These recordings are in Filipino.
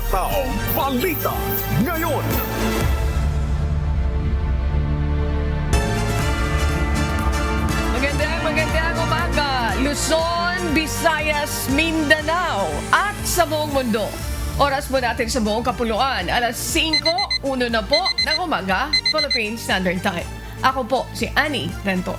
Hataw Balita ngayon. Magandang umaga, Luzon, Visayas, Mindanao at sa buong mundo. Oras po natin sa buong kapuluan, alas 5:01 na po ng umaga, Philippine Standard Time. Ako po si Annie Rento.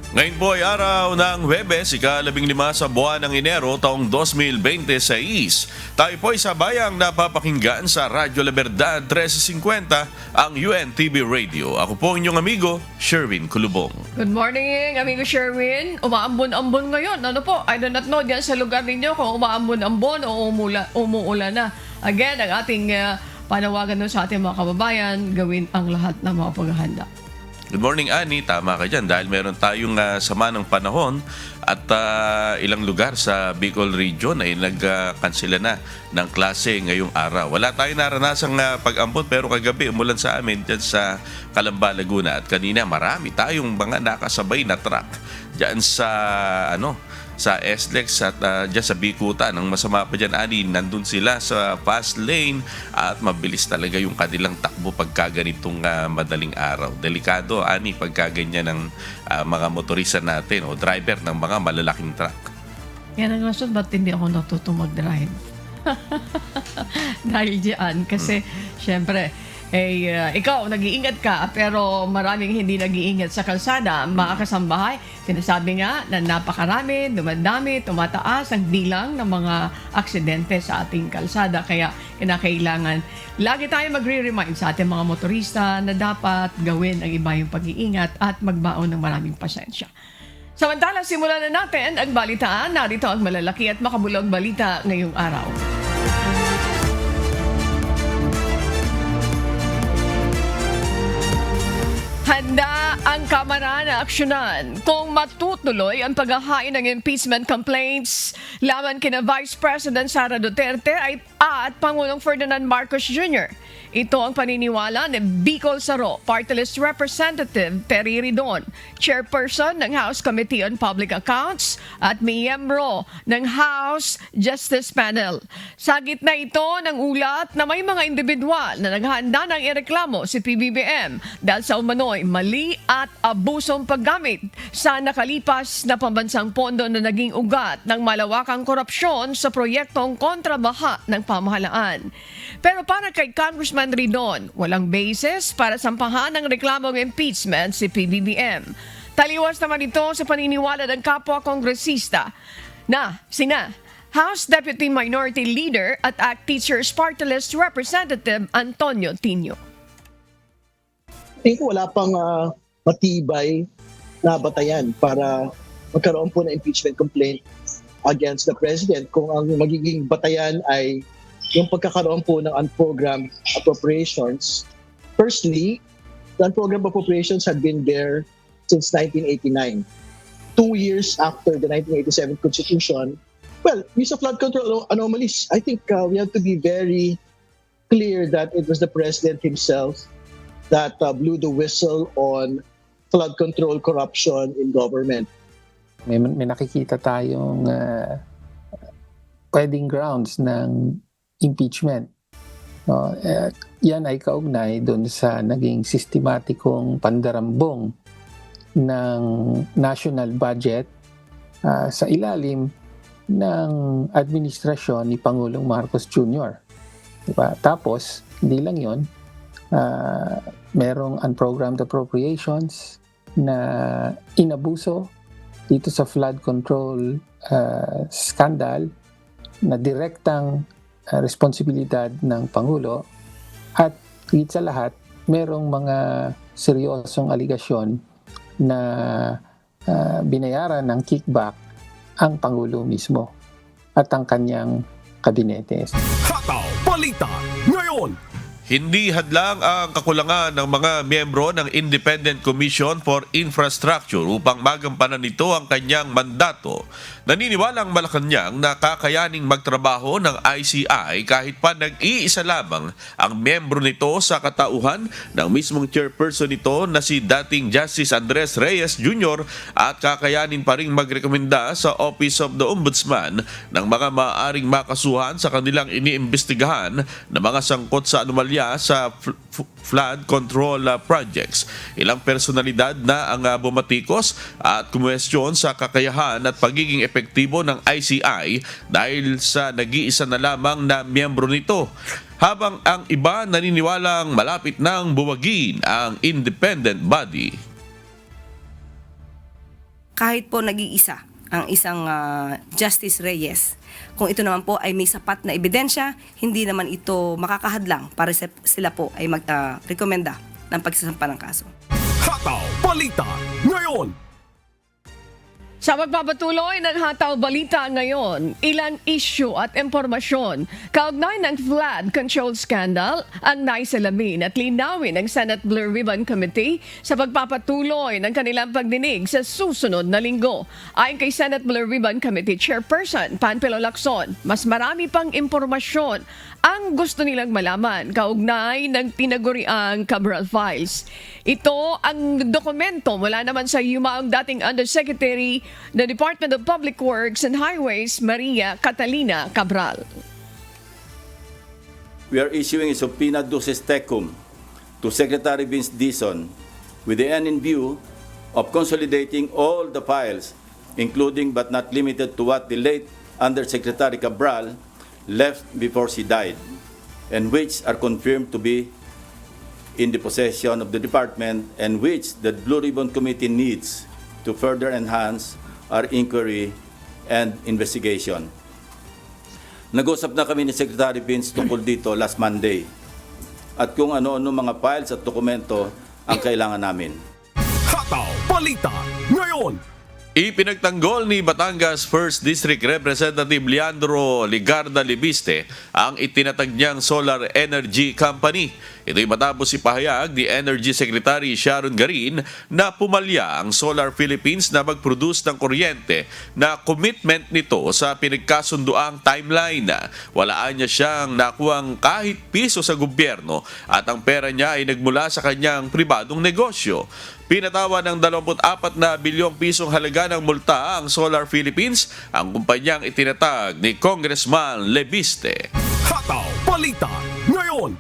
Ngayon po ay araw ng Huwebes, ika-15 sa buwan ng Enero taong 2026. Tayo po ay sabayang napapakinggan sa Radyo La Verdad 1350 ang UNTV Radio. Ako po inyong amigo, Sherwin Kulubong. Good morning, amigo Sherwin. Umaambon-ambon ngayon. Ano po? I do not know diyan sa lugar ninyo kung umaambon-ambon o umuulan na. Again, ang ating panawagan sa ating mga kababayan, gawin ang lahat ng mga paghahanda. Good morning, Annie. Tama ka dyan dahil meron tayong sama ng panahon at ilang lugar sa Bicol Region ay nagkansela na ng klase ngayong araw. Wala tayong naranasang pag-ambon pero kagabi umulan sa amin dyan sa Calamba, Laguna at kanina marami tayong mga nakasabay na truck dyan sa sa SLEX at dyan sa Bikutan. Ang masama pa dyan, Ani, nandun sila sa fast lane at mabilis talaga yung kanilang takbo pagka ganitong madaling araw. Delikado, Ani, pagka ganyan ng mga motorista natin o driver ng mga malalaking truck. Yan ang rason ba't hindi ako natuto mag-drive. Dahil dyan, kasi syempre, ikaw, nag-iingat ka, pero maraming hindi nag-iingat sa kalsada. Mga kasambahay, sinasabi nga na napakarami, dumadami, tumataas ang bilang ng mga aksidente sa ating kalsada. Kaya kinakailangan, lagi tayo magre-remind sa ating mga motorista na dapat gawin ang iba yung pag-iingat at magbaon ng maraming pasensya. Samantala, simulan na natin ang balitaan. Narito ang malalaki at makabulog balita ngayong araw. Handa ang Kamara na aksyonan kung matutuloy ang paghahain ng impeachment complaints laban kina Vice President Sara Duterte at Pangulong Ferdinand Marcos Jr. Ito ang paniniwala ni Bicol Saro, Party List Representative Terry Ridon, Chairperson ng House Committee on Public Accounts at miyembro ng House Justice Panel. Sa gitna ito ng ulat na may mga individual na naghahanda ng ireklamo si PBBM dahil sa umano'y mali at abusong paggamit sa nakalipas na pambansang pondo na naging ugat ng malawakang korupsyon sa proyektong kontrabaha ng pamahalaan. Pero para kay Congressman Ridon, walang basis para sampahan ng reklamong impeachment si PBBM. Taliwas naman ito sa paniniwala ng kapwa kongresista na sina House Deputy Minority Leader at ACT Teachers Party List Representative Antonio Tinio. Tingin ko wala pang matibay na batayan para magkaroon po ng impeachment complaint against the President kung ang magiging batayan ay yung pagkakaroon po ng unprogrammed appropriations. Firstly, the unprogrammed appropriations had been there since 1989. 2 years after the 1987 Constitution. Well, use of flood control anomalies. I think we have to be very clear that it was the President himself that blew the whistle on flood control corruption in government. May nakikita tayong pwedeng grounds ng impeachment. Yan ay kaugnay doon sa naging sistematikong pandarambong ng national budget sa ilalim ng administrasyon ni Pangulong Marcos Jr. Diba? Tapos, hindi lang yon, merong unprogrammed appropriations na inabuso dito sa flood control scandal na direktang responsibilidad ng Pangulo at higit sa lahat, merong mga seryosong aligasyon na binayaran ng kickback ang Pangulo mismo at ang kanyang kabinete. Hataw Balita ngayon. Hindi hadlang ang kakulangan ng mga miyembro ng Independent Commission for Infrastructure upang magampanan nito ang kanyang mandato Naniniwalang Malacanang na kakayaning magtrabaho ng ICI kahit pa nag-iisa lamang ang miyembro nito sa katauhan ng mismong chairperson nito na si dating Justice Andres Reyes Jr. at kakayanin pa ring magrekomenda sa Office of the Ombudsman ng mga maaaring makasuhan sa kanilang iniimbestigahan na mga sangkot sa anomalya sa flood control projects. Ilang personalidad na ang bumatikos at kumwestiyon sa kakayahan at pagiging epektibo ng ICI dahil sa nag-iisa na lamang na miyembro nito. Habang ang iba naniniwalang malapit nang buwagin ang independent body. Kahit po nag-iisa ang isang Justice Reyes, kung ito naman po ay may sapat na ebidensya, hindi naman ito makakahadlang para sila po ay mag-rekomenda ng pagsasampa ng kaso. Hataw Balita ngayon. Sa magpapatuloy ng Hataw Balita ngayon, ilang issue at impormasyon kaugnay ng flood control scandal ang naisalamin at linawin ng Senate Blue Ribbon Committee sa pagpapatuloy ng kanilang pagdinig sa susunod na linggo. Ayon kay Senate Blue Ribbon Committee Chairperson Panfilo Lacson, mas marami pang impormasyon ang gusto nilang malaman kaugnay ng tinaguriang Cabral Files. Ito ang dokumento mula naman sa yumaong dating Undersecretary ng Department of Public Works and Highways, Maria Catalina Cabral. We are issuing a subpoena duces tecum to Secretary Vince Dizon with the end in view of consolidating all the files, including but not limited to what the late Undersecretary Cabral left before she died, and which are confirmed to be in the possession of the department and which the Blue Ribbon Committee needs to further enhance our inquiry and investigation. Nag-usap na kami ni Secretary Vince tungkol dito last Monday at kung ano-ano mga files at dokumento ang kailangan namin. Hataw Balita ngayon. Ipinagtanggol ni Batangas 1st District Representative Leandro Ligarda Libiste ang itinatag niyang Solar Energy Company. Ito'y matapos ipahayag ni Energy Secretary Sharon Garin na pumalya ang Solar Philippines na mag-produce ng kuryente na commitment nito sa pinagkasunduang timeline. Walaan niya siyang nakuwang kahit piso sa gobyerno at ang pera niya ay nagmula sa kanyang pribadong negosyo. Pinatawa ng 24 na bilyong pisong halaga ng multa ang Solar Philippines, ang kumpanyang itinatag ni Congressman Lebiste. Hataw Balita ngayon.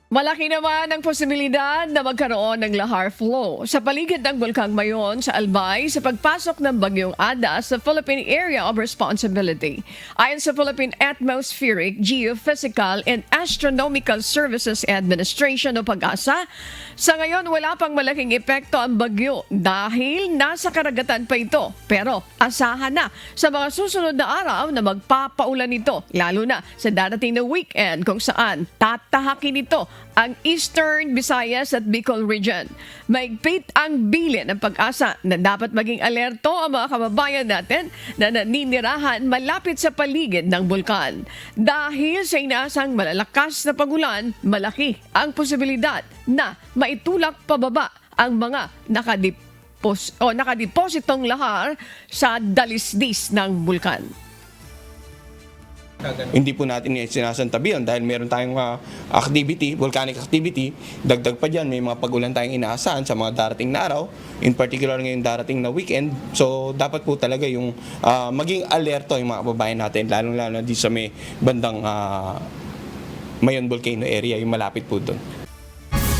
Malaki naman ang posibilidad na magkaroon ng lahar flow sa paligid ng Bulkang Mayon sa Albay sa pagpasok ng Bagyong Ada sa Philippine Area of Responsibility. Ayon sa Philippine Atmospheric, Geophysical and Astronomical Services Administration o PAGASA, sa ngayon wala pang malaking epekto ang bagyo dahil nasa karagatan pa ito. Pero asahan na sa mga susunod na araw na magpapaulan ito, lalo na sa darating na weekend kung saan tatahakin ito ang Eastern Visayas at Bicol region. Maigpit ang bilin ng PAGASA na dapat maging alerto ang mga kababayan natin na naninirahan malapit sa paligid ng bulkan. Dahil sa inaasang malalakas na pagulan, malaki ang posibilidad na maitulak pababa ang mga nakadepositong lahar sa dalisdis ng bulkan. Hindi po natin sinasantabi yun dahil meron tayong activity, volcanic activity. Dagdag pa dyan, may mga pagulan tayong inaasahan sa mga darating na araw, in particular ngayong darating na weekend. So dapat po talaga yung maging alerto yung mga kababayan natin, lalong-lalo di sa may bandang Mayon Volcano area, yung malapit po doon.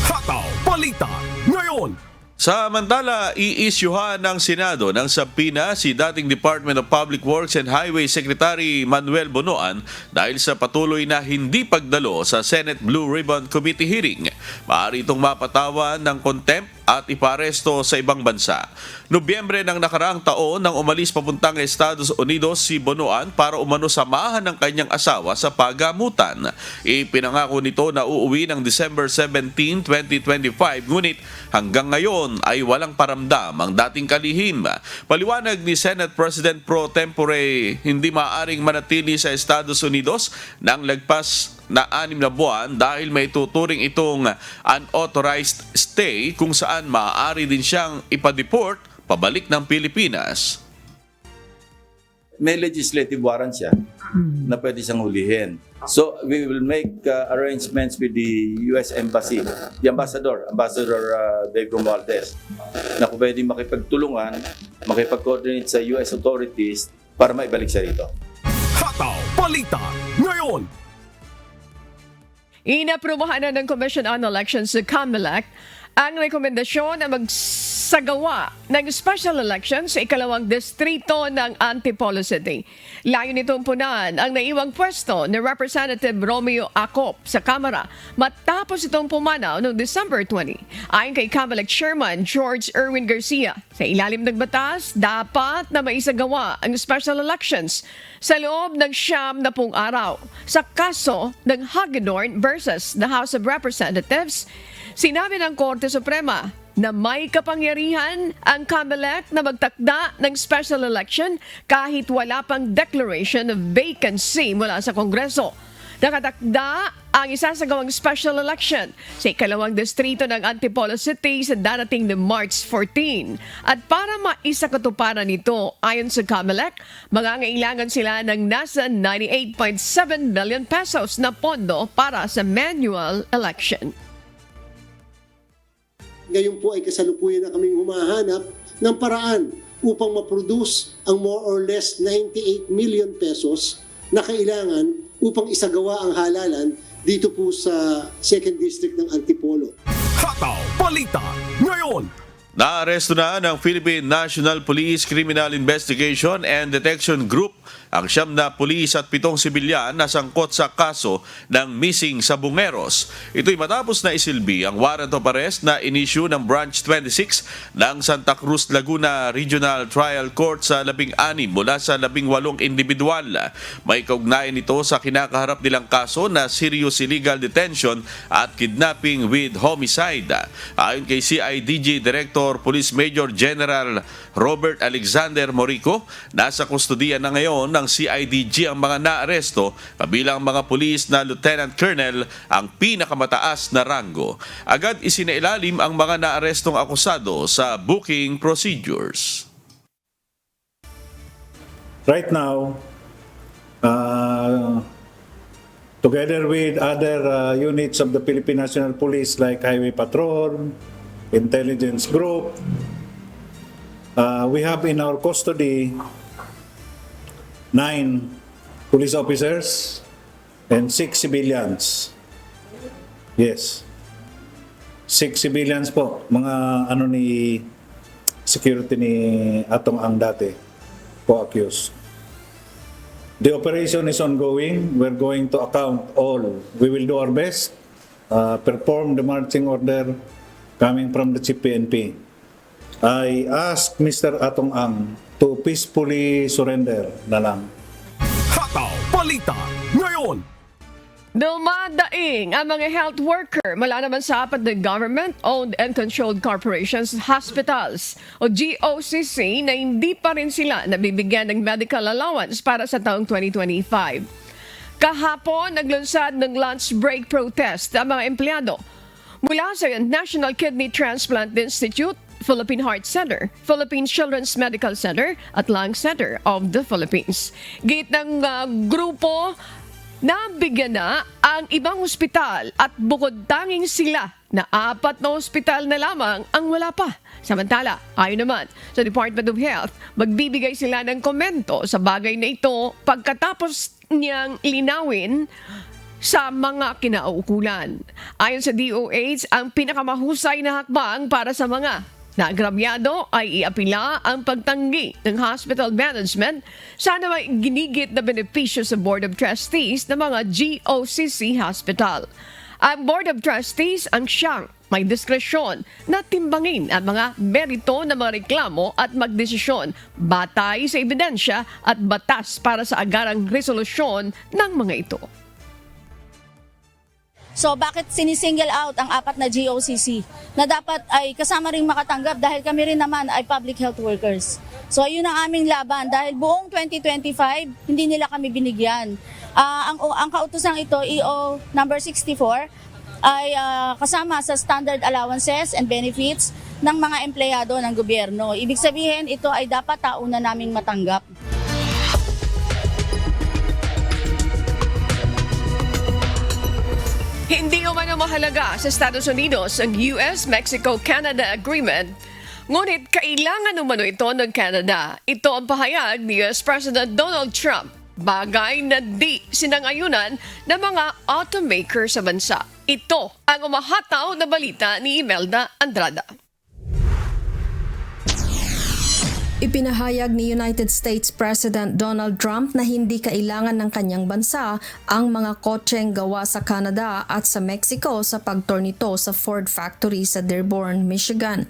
Hataw Balita ngayon. Samantala, i-isyuhan ng Senado ng subpoena si dating Department of Public Works and Highways Secretary Manuel Bonoan dahil sa patuloy na hindi pagdalo sa Senate Blue Ribbon Committee hearing. Maaari itong mapatawan ng contempt at iparesto sa ibang bansa. Nobyembre ng nakaraang taon nang umalis papuntang Estados Unidos si Bonoan para umano samahan ng kanyang asawa sa pagamutan. Ipinangako nito na uuwi ng December 17, 2025 ngunit hanggang ngayon ay walang paramdam ang dating kalihim. Paliwanag ni Senate President Pro Tempore, hindi maaaring manatili sa Estados Unidos nang lagpas na 6 na buwan dahil may tuturing itong unauthorized stay kung saan maaari din siyang ipa-deport pabalik ng Pilipinas. may legislative warrant siya na pwede siyang hulihin. So we will make arrangements with the US Embassy, the Ambassador Dave Romualdez, na kung pwede makipagtulungan, makipag-coordinate sa US authorities para maibalik siya rito. Hataw Balita ngayon. Inaprubahan na ng Commission on Elections sa COMELEC ang rekomendasyon na magsagawa ng special elections sa ikalawang distrito ng Antipolo City. Layo nitong punan ang naiwang pwesto ni Representative Romeo Acop sa Kamara matapos itong pumanaw noong December 20. Ayon kay COMELEC Chairman George Erwin Garcia, sa ilalim ng batas, dapat na maisagawa ang special elections sa loob ng 70 araw. Sa kaso ng Hagedorn versus the House of Representatives, sinabi ng Korte Suprema na may kapangyarihan ang COMELEC na magtakda ng special election kahit wala pang declaration of vacancy mula sa Kongreso. Nakatakda ang isasagawang special election sa ikalawang distrito ng Antipolo City sa darating na March 14. At para maisakatuparan nito, ayon sa COMELEC, mangangailangan sila ng nasa 98.7 billion pesos na pondo para sa manual election. Ngayon po ay kasalukuyan na kaming humahanap ng paraan upang ma-produce ang more or less 98 million pesos na kailangan upang isagawa ang halalan dito po sa 2nd District ng Antipolo. Hataw Balita ngayon. Naaresto na ng Philippine National Police Criminal Investigation and Detection Group ang 9 na pulis at 7 sibilyan na sangkot sa kaso ng missing sa Bungeros. Ito'y matapos na isilbi ang warrant of arrest na inisyu ng Branch 26 ng Santa Cruz, Laguna Regional Trial Court sa 16 mula sa 18 individual. May kaugnayan ito sa kinakaharap nilang kaso na serious illegal detention at kidnapping with homicide. Ayon kay CIDG Director Police Major General Robert Alexander Morico, nasa kustodiya na ngayon ng CIDG ang mga naaresto, kabilang mga pulis na Lieutenant Colonel ang pinakamataas na rango. Agad isinailalim ang mga naarestong akusado sa booking procedures. Right now, together with other units of the Philippine National Police like Highway Patrol, Intelligence Group, we have in our custody 9 police officers and 6 civilians. Yes. 6 civilians po, mga ni security ni Atong Ang dati po accused. The operation is ongoing. We're going to account all. We will do our best, perform the marching order coming from the Chief PNP. I ask Mr. Atong Ang to peacefully surrender na lang. Hataw Balita ngayon. Dumadaing ang mga health worker mula naman sa apat na government-owned and controlled corporations, hospitals o GOCC na hindi pa rin sila nabibigyan ng medical allowance para sa taong 2025. Kahapon, naglunsad ng lunch break protest ang mga empleyado mula sa National Kidney Transplant Institute, Philippine Heart Center, Philippine Children's Medical Center at Lung Center of the Philippines. Git ng grupo, nabigyan na ang ibang ospital at bukod tanging sila na 4 na ospital na lamang ang wala pa. Samantala, ayon naman sa Department of Health, magbibigay sila ng komento sa bagay na ito pagkatapos niyang linawin sa mga kinaukulan. Ayon sa DOH, ang pinakamahusay na hakbang para sa mga naagrabyado ay iapila ang pagtanggi ng hospital management sana may ginigit na benepisyo sa Board of Trustees ng mga GOCC hospital. Ang Board of Trustees ang siyang may diskresyon na timbangin ang mga merito ng mga reklamo at magdesisyon batay sa ebidensya at batas para sa agarang resolusyon ng mga ito. So bakit sinisingle out ang 4 na GOCC na dapat ay kasama ring makatanggap dahil kami rin naman ay public health workers. So ayun ang aming laban dahil buong 2025 hindi nila kami binigyan. Ang kautosang ito, EO number 64, ay kasama sa standard allowances and benefits ng mga empleyado ng gobyerno. Ibig sabihin ito ay dapat tauna naming matanggap. Hindi umano mahalaga sa Estados Unidos ang US-Mexico-Canada Agreement, ngunit kailangan umano ito ng Canada. Ito ang pahayag ni US President Donald Trump, bagay na di sinangayunan ng mga automaker sa bansa. Ito ang umahataw na balita ni Imelda Andrada. Ipinahayag ni United States President Donald Trump na hindi kailangan ng kanyang bansa ang mga kotseng gawa sa Canada at sa Mexico sa pagtor nito sa Ford factory sa Dearborn, Michigan.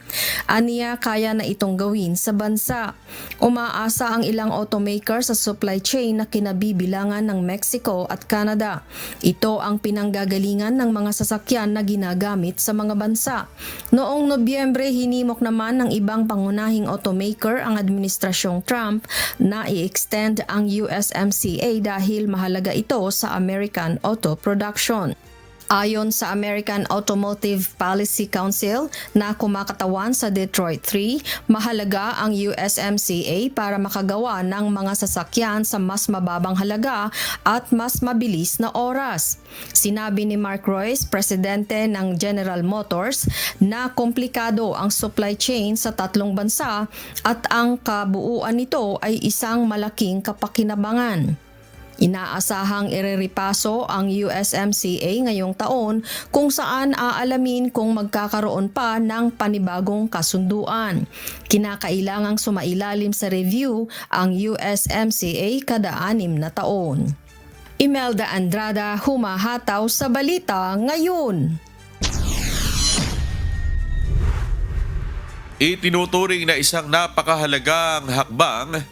Aniya, kaya na itong gawin sa bansa. Umaasa ang ilang automaker sa supply chain na kinabibilangan ng Mexico at Canada. Ito ang pinanggagalingan ng mga sasakyan na ginagamit sa mga bansa. Noong Nobyembre, hinimok naman ng ibang pangunahing automaker ang Administrasyong Trump na i-extend ang USMCA dahil mahalaga ito sa American auto production. Ayon sa American Automotive Policy Council na kumakatawan sa Detroit 3, mahalaga ang USMCA para makagawa ng mga sasakyan sa mas mababang halaga at mas mabilis na oras. Sinabi ni Mark Reuss, presidente ng General Motors, na komplikado ang supply chain sa tatlong bansa at ang kabuuan nito ay isang malaking kapakinabangan. Inaasahang ireripaso ang USMCA ngayong taon kung saan aalamin kung magkakaroon pa ng panibagong kasunduan. Kinakailangang sumailalim sa review ang USMCA kada 6 na taon. Imelda Andrada, humahataw sa balita ngayon. Itinuturing na isang napakahalagang hakbang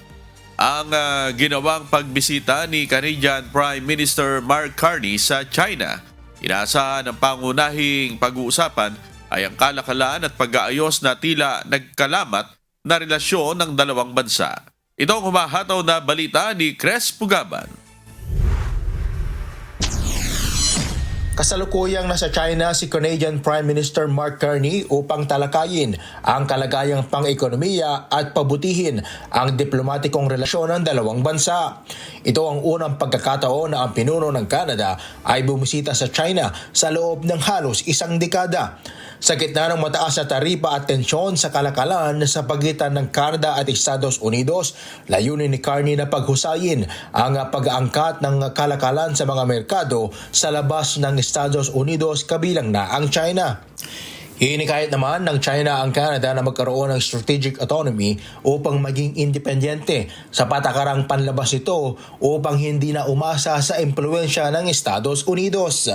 ang ginawang pagbisita ni Canadian Prime Minister Mark Carney sa China. Inaasahan ng pangunahing pag-uusapan ay ang kalakalan at pag-aayos na tila nagkalamat na relasyon ng dalawang bansa. Ito ang humahataw na balita ni Cres Pugaban. Kasalukuyang nasa China si Canadian Prime Minister Mark Carney upang talakayin ang kalagayang pang-ekonomiya at pabutihin ang diplomatikong relasyon ng dalawang bansa. Ito ang unang pagkakataon na ang pinuno ng Canada ay bumisita sa China sa loob ng halos isang dekada. Sa gitna ng mataas na taripa at tensyon sa kalakalan sa pagitan ng Canada at Estados Unidos, layunin ni Carney na paghusayin ang pag-aangkat ng kalakalan sa mga merkado sa labas ng Estados Unidos kabilang na ang China. Hinikayat naman ng China ang Canada na magkaroon ng strategic autonomy upang maging independyente sa patakarang panlabas nito upang hindi na umasa sa impluwensya ng Estados Unidos.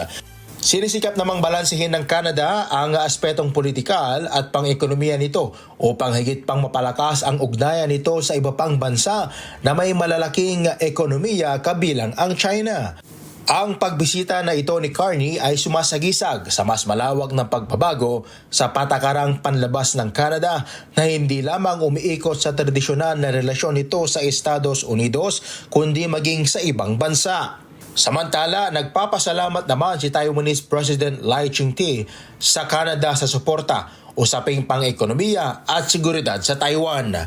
Sinisikap namang balansehin ng Canada ang aspetong politikal at pang-ekonomiya nito upang higit pang mapalakas ang ugnayan nito sa iba pang bansa na may malalaking ekonomiya kabilang ang China. Ang pagbisita na ito ni Carney ay sumasagisag sa mas malawak na pagbabago sa patakarang panlabas ng Canada na hindi lamang umiikot sa tradisyonal na relasyon nito sa Estados Unidos kundi maging sa ibang bansa. Samantala, nagpapasalamat naman si Taiwanese President Lai Ching-te sa Canada sa suporta, usaping pang-ekonomiya at seguridad sa Taiwan.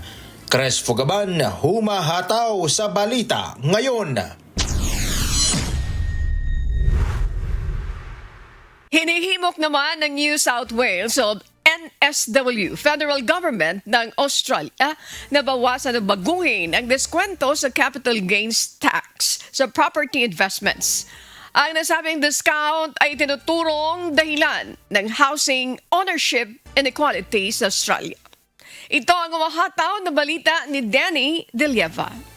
Cres Fugaban, humahataw sa balita ngayon. Hinihimok naman ng New South Wales o NSW, Federal Government ng Australia, na bawasan o baguhin ang diskwento sa capital gains tax sa property investments. Ang nasabing discount ay tinuturong dahilan ng housing ownership inequality sa Australia. Ito ang umahataw na balita ni Danny De Lieva.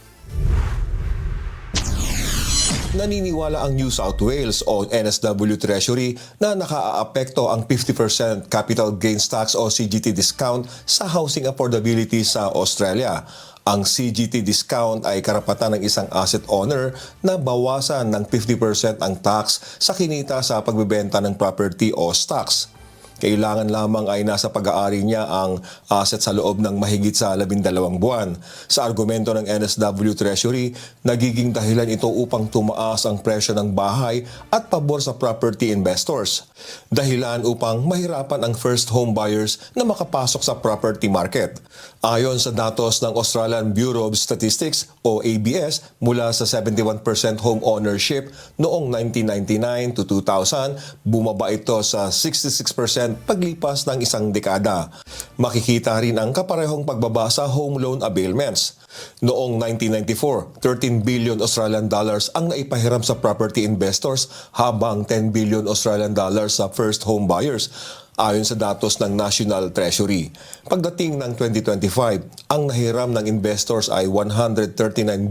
Naniniwala ang New South Wales o NSW Treasury na nakaaapekto ang 50% capital gains tax o CGT discount sa housing affordability sa Australia. Ang CGT discount ay karapatan ng isang asset owner na bawasan ng 50% ang tax sa kinita sa pagbebenta ng property o stocks. Kailangan lamang ay nasa pag-aari niya ang asset sa loob ng mahigit sa 12 buwan. Sa argumento ng NSW Treasury, nagiging dahilan ito upang tumaas ang presyo ng bahay at pabor sa property investors. Dahilan upang mahirapan ang first home buyers na makapasok sa property market. Ayon sa datos ng Australian Bureau of Statistics o ABS, mula sa 71% home ownership noong 1999 to 2000, bumaba ito sa 66% paglipas ng isang dekada. Makikita rin ang kaparehong pagbaba sa home loan availments. Noong 1994, 13 billion Australian dollars ang naipahiram sa property investors habang 10 billion Australian dollars sa first home buyers, ayon sa datos ng National Treasury. Pagdating ng 2025, ang nahiram ng investors ay 139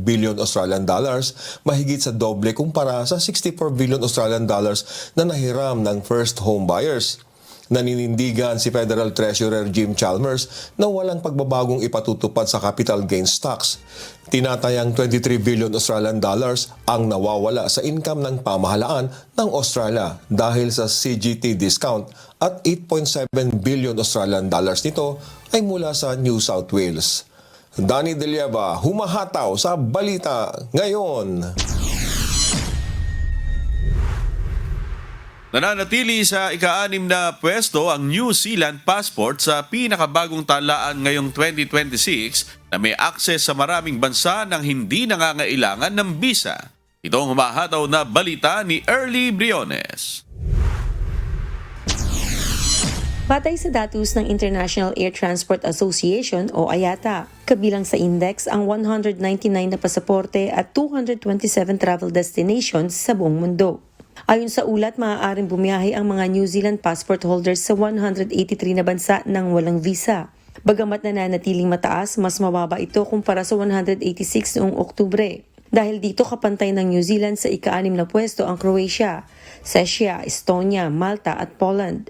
billion Australian dollars, mahigit sa doble kumpara sa 64 billion Australian dollars na nahiram ng first home buyers. Naninindigan si Federal Treasurer Jim Chalmers na walang pagbabagong ipatutupad sa capital gains tax. Tinatayang 23 billion Australian dollars ang nawawala sa income ng pamahalaan ng Australia dahil sa CGT discount at 8.7 billion Australian dollars nito ay mula sa New South Wales. Danny De Lieva, humahataw sa balita ngayon. Nananatili sa ika-6 na pwesto ang New Zealand passport sa pinakabagong talaan ngayong 2026 na may akses sa maraming bansa nang hindi nangangailangan ng visa. Ito ang humahataw na balita ni Early Briones. Batay sa datos ng International Air Transport Association o IATA, kabilang sa index ang 199 na pasaporte at 227 travel destinations sa buong mundo. Ayon sa ulat, maaaring bumiyahe ang mga New Zealand passport holders sa 183 na bansa nang walang visa. Bagamat nananatiling mataas, mas mababa ito kumpara sa 186 noong Oktubre. Dahil dito kapantay ng New Zealand sa ika-6 na pwesto ang Croatia, Czechia, Estonia, Malta at Poland.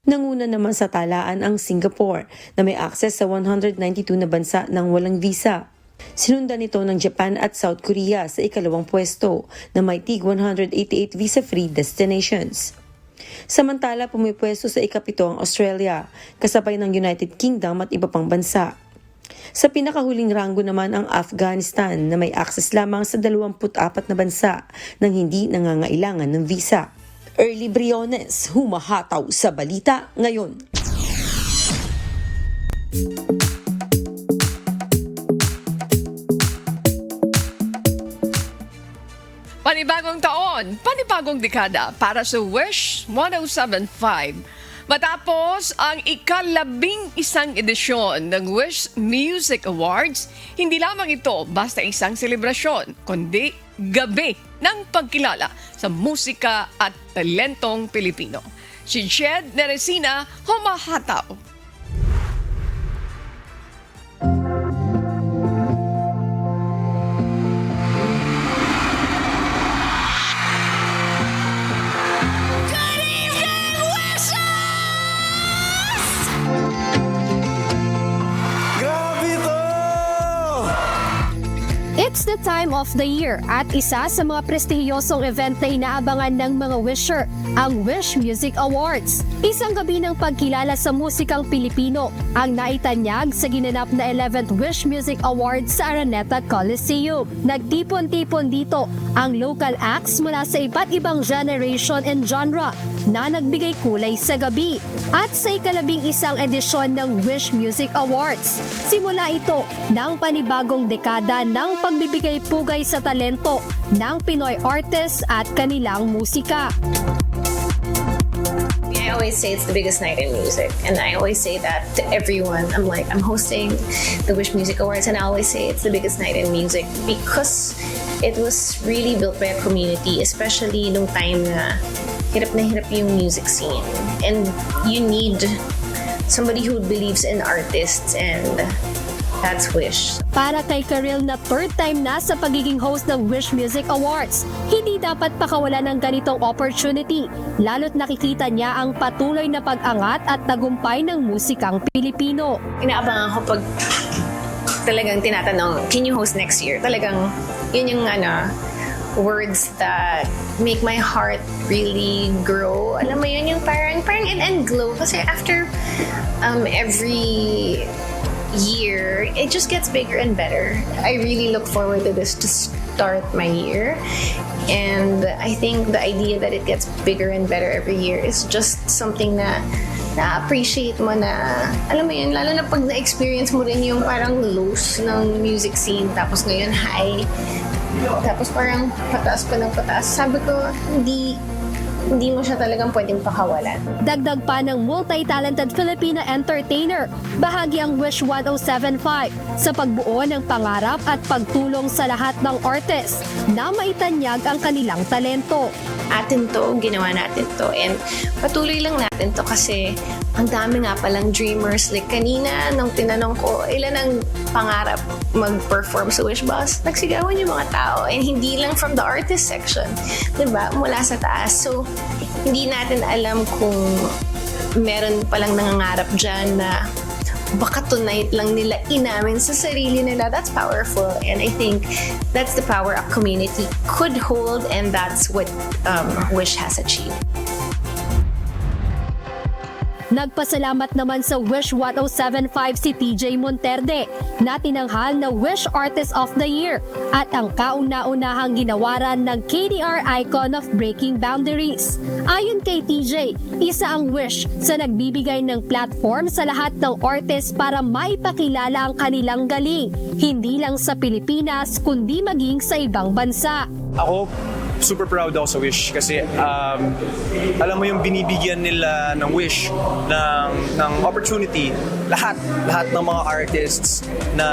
Nanguna naman sa talaan ang Singapore na may access sa 192 na bansa nang walang visa. Sinundan ito ng Japan at South Korea sa ika-2 pwesto na may tig 188 visa-free destinations. Samantala, pumipwesto sa ika-7 ang Australia, kasabay ng United Kingdom at iba pang bansa. Sa pinakahuling ranggo naman ang Afghanistan na may access lamang sa 24 na bansa nang hindi nangangailangan ng visa. Early Briones, humahataw sa balita ngayon. Panibagong taon, panibagong dekada para sa Wish 1075. Matapos ang ika-11 edisyon ng Wish Music Awards, hindi lamang ito basta isang selebrasyon, kundi gabi ng pagkilala sa musika at talentong Pilipino. Si Jed Neresina, humahataw. It's the time of the year at isa sa mga prestihiyosong event na inaabangan ng mga wisher, ang Wish Music Awards. Isang gabi ng pagkilala sa musikang Pilipino ang naitanyag sa ginanap na 11th Wish Music Awards sa Araneta Coliseum. Nagtipon-tipon dito ang local acts mula sa iba't ibang generation and genre na nagbigay kulay sa gabi. At sa ika-11 edisyon ng Wish Music Awards, simula ito ng panibagong dekada ng pagbibigay pugay sa talento ng Pinoy artists at kanilang musika. I always say it's the biggest night in music, and I always say that to everyone. I'm hosting the Wish Music Awards, and I always say it's the biggest night in music because it was really built by a community, especially nung time na hirap yung music scene, and you need somebody who believes in artists, and that's Wish. Para kay Karil na third time na sa pagiging host ng Wish Music Awards, hindi dapat pakawala ng ganitong opportunity, lalo't nakikita niya ang patuloy na pag-angat at tagumpay ng musikang Pilipino. Inaabangan ko pag talagang tinatanong, can you host next year? Talagang yun yung words that make my heart really grow. Alam mo yun, yung parang and glow. Kasi after every year, it just gets bigger and better. I really look forward to this to start my year. And I think the idea that it gets bigger and better every year is just something na na-appreciate mo na, alam mo yun, lalo na pag na-experience mo rin yung parang lows ng music scene, tapos ngayon high, tapos parang pataas pa ng pataas. Sabi ko, hindi mo siya talagang pwedeng pakawalan. Dagdag pa ng multi-talented Filipina entertainer, bahagi ang Wish 1075 sa pagbuo ng pangarap at pagtulong sa lahat ng artist na maitanyag ang kanilang talento. Atin to, ginawa natin to, and patuloy lang natin to kasi ang dami nga palang dreamers. Like kanina, nung tinanong ko, ilan ang pangarap mag-perform sa Wish Boss? Nagsigawan yung mga tao, and hindi lang from the artist section, diba? Mula sa taas. So, hindi natin alam kung meron palang nangangarap dyan na baka tonight lang nila inamin sa sarili nila. That's powerful, and I think that's the power a community could hold, and that's what Wish has achieved. Nagpasalamat naman sa Wish 1075 si TJ Monterde na tinanghal na Wish Artist of the Year at ang kauna-unahang ginawaran ng KDR Icon of Breaking Boundaries. Ayon kay TJ, isa ang Wish sa nagbibigay ng platform sa lahat ng artist para maipakilala ang kanilang galing, hindi lang sa Pilipinas kundi maging sa ibang bansa. Ako, super proud ako sa Wish kasi alam mo yung binibigyan nila ng Wish ng opportunity lahat ng mga artists na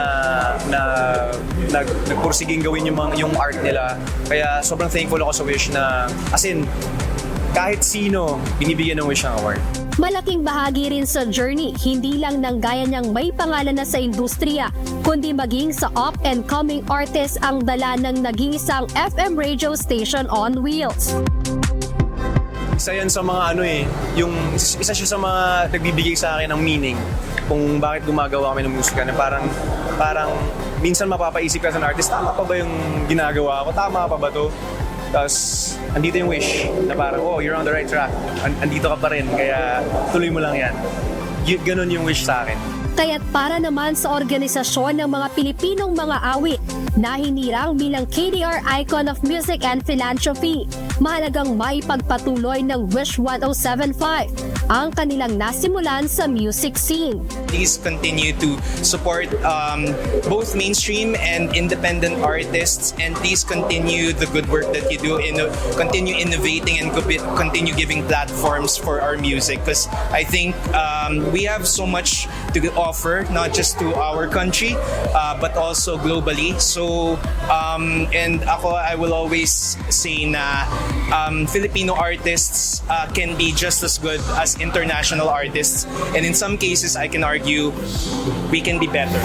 nagpursiging gawin yung art nila. Kaya sobrang thankful ako sa Wish na as in kahit sino binibigyan ng Wish ang award. Malaking bahagi rin sa journey, hindi lang nang gaya niyang may pangalan na sa industriya, kundi maging sa up-and-coming artist ang dala ng naging isang FM radio station on wheels. Isa yan sa mga isa siya sa mga nagbibigay sa akin ng meaning kung bakit gumagawa kami ng musika na parang minsan mapapaisip ka sa artist, tama pa ba yung ginagawa ko? Tama pa ba to? Tapos, andito yung Wish na parang, oh, you're on the right track. Andito ka pa rin, kaya tuloy mo lang yan. Ganon yung Wish sa akin. Kaya't para naman sa organisasyon ng mga Pilipinong mga awit na hinirang bilang KDR Icon of Music and Philanthropy, mahalagang maipagpatuloy ng Wish 1075 ang kanilang nasimulan sa music scene. Please continue to support both mainstream and independent artists, and please continue the good work that you do, continue innovating and continue giving platforms for our music, because I think we have so much to offer, not just to our country but also globally. So and ako, I will always say na Filipino artists can be just as good as international artists, and in some cases I can argue we can be better.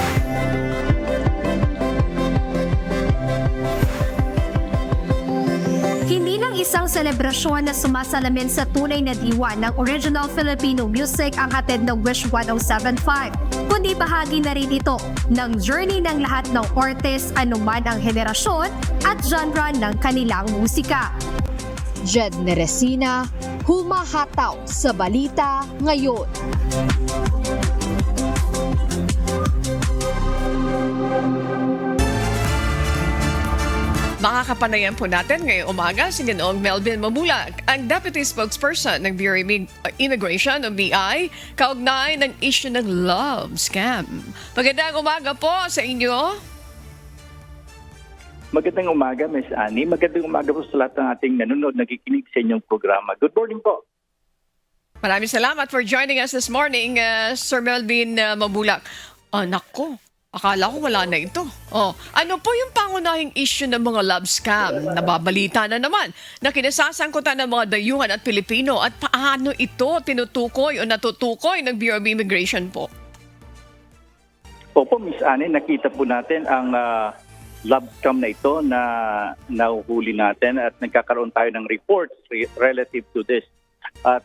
Hindi lang isang selebrasyon na sumasalamin sa tunay na diwa ng original Filipino music ang hatid ng Wish 1075, kundi bahagi na rin ito ng journey ng lahat ng artist anuman ang henerasyon at genre ng kanilang musika. Jed Neresina, humahataw sa balita ngayon. Makakapanayan po natin ngayong umaga si Ginoong Melvin Mamulag, ang Deputy Spokesperson ng Bureau of Immigration o BI, kaugnay ng issue ng love scam. Magandang umaga po sa inyo. Magandang umaga, Ms. Annie. Magandang umaga po sa lahat ng ating nanonood, nakikinig sa inyong programa. Good morning po. Maraming salamat for joining us this morning, Sir Melvin Mamulag. Nako. Akala ko wala na ito. Ano po yung pangunahing issue ng mga love scam? Nababalita na naman na kinasasangkutan ng mga dayuhan at Pilipino, at paano ito tinutukoy o natutukoy ng Bureau of Immigration po? Opo, Ms. Anne, nakita po natin ang love scam na ito na nahuhuli natin at nagkakaroon tayo ng reports relative to this. At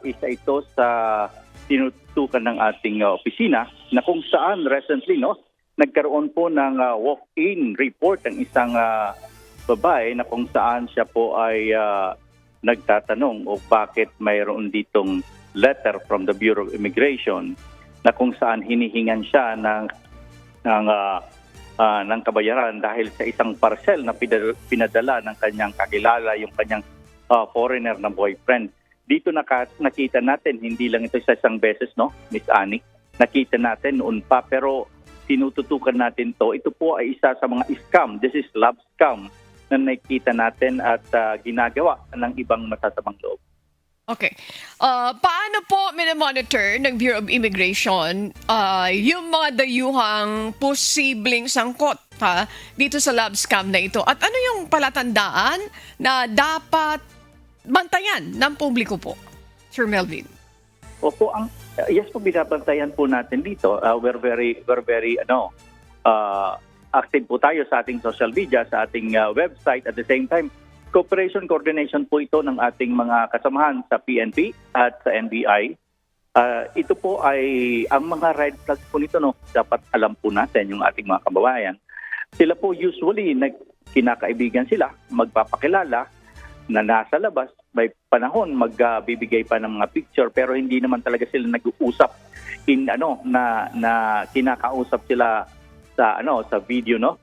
isa ito sa tinutukan ng ating opisina na kung saan recently nagkaroon po ng walk-in report ng isang babae na kung saan siya po ay nagtatanong o bakit mayroon ditong letter from the Bureau of Immigration na kung saan hinihingan siya ng kabayaran dahil sa isang parcel na pinadala ng kanyang kakilala, yung kanyang foreigner na boyfriend. Dito nakita natin, hindi lang ito sa isang beses, no, Miss Annie? Nakita natin noon pa, pero tinututukan natin to. Ito po ay isa sa mga scam. This is love scam na nakita natin at ginagawa ng ibang masasamang loob. Okay. Paano po minomonitor ng Bureau of Immigration yung mga dayuhang posibleng sangkot dito sa love scam na ito? At ano yung palatandaan na dapat bantayan ng publiko po, Sir Melvin? Opo, yes po, binabantayan po natin dito. We're very active po tayo sa ating social media, sa ating website. At the same time, cooperation, coordination po ito ng ating mga kasamahan sa PNP at sa NBI. Ito po ay ang mga red flags po nito, no? Dapat alam po natin yung ating mga kababayan. Sila po usually kinakaibigan sila, magpapakilala na nasa labas, may panahon magbibigay pa ng mga picture, pero hindi naman talaga sila nag-uusap na kinakausap sila sa video, no?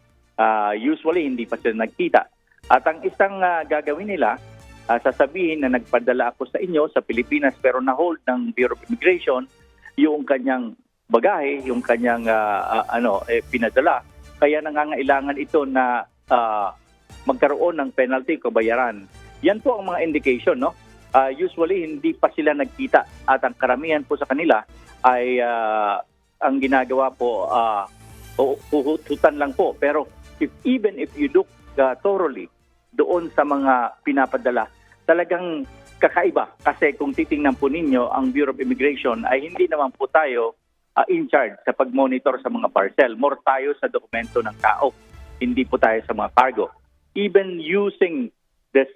Usually hindi pa sila nagkita. At ang isang gagawin nila, sasabihin na nagpadala ako sa inyo sa Pilipinas pero na-hold ng Bureau of Immigration yung kanyang bagahe, yung kanyang pinadala. Kaya nangangailangan ito na magkaroon ng penalty o bayaran. Yan po ang mga indication, no? Usually hindi pa sila nagkita at ang karamihan po sa kanila ay ang ginagawa po huhututan lang po. Pero even if you look thoroughly doon sa mga pinapadala, talagang kakaiba. Kasi kung titingnan po ninyo, ang Bureau of Immigration ay hindi naman po tayo in charge sa pag-monitor sa mga parcel. More tayo sa dokumento ng tao. Hindi po tayo sa mga cargo. Even using this,